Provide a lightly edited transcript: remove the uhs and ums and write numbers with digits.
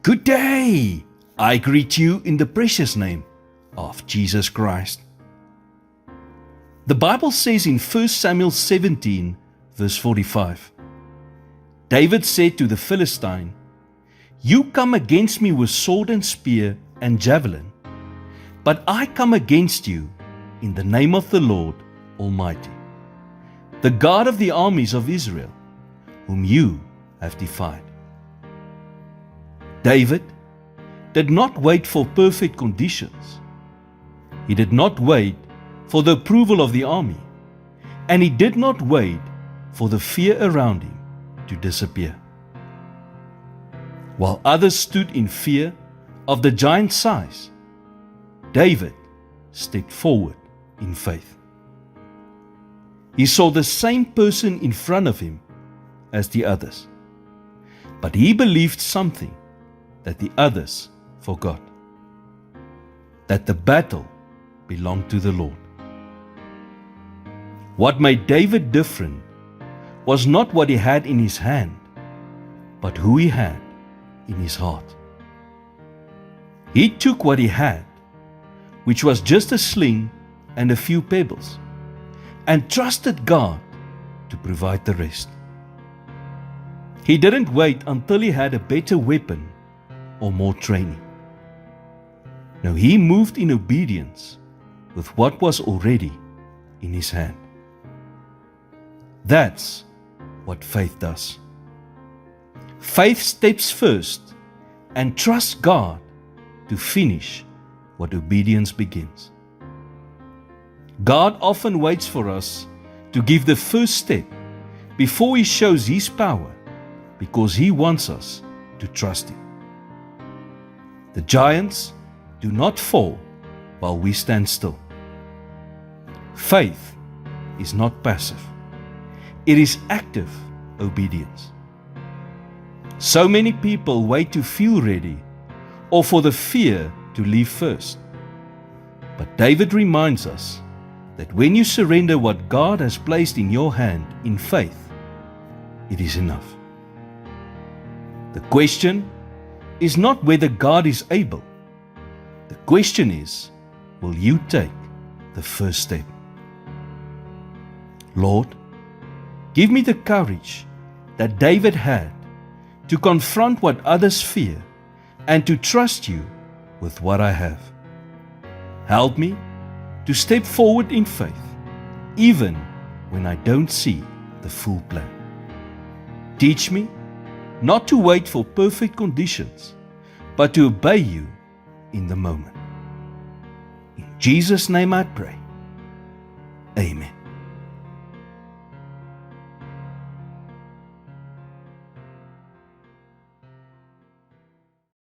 Good day! I greet you in the precious name of Jesus Christ. The Bible says in 1 Samuel 17, verse 45, David said to the Philistine, "You come against me with sword and spear and javelin, but I come against you in the name of the Lord Almighty, the God of the armies of Israel, whom you have defied." David did not wait for perfect conditions. He did not wait for the approval of the army, and he did not wait for the fear around him to disappear. While others stood in fear of the giant's size, David stepped forward in faith. He saw the same person in front of him as the others, but he believed something that the others forgot: that the battle belonged to the Lord. What made David different was not what he had in his hand, but who he had in his heart. He took what he had, which was just a sling and a few pebbles, and trusted God to provide the rest. He didn't wait until he had a better weapon or more training. No, he moved in obedience with what was already in his hand. That's what faith does. Faith steps first and trusts God to finish what obedience begins. God often waits for us to give the first step before He shows His power, because He wants us to trust Him. The giants do not fall while we stand still. Faith is not passive. It is active obedience. So many people wait to feel ready or for the fear to leave first. But David reminds us that when you surrender what God has placed in your hand in faith, it is enough. The question is not whether God is able. The question is, will you take the first step? Lord, give me the courage that David had to confront what others fear and to trust you with what I have. Help me to step forward in faith, even when I don't see the full plan. Teach me not to wait for perfect conditions, but to obey you in the moment. In Jesus' name I pray. Amen.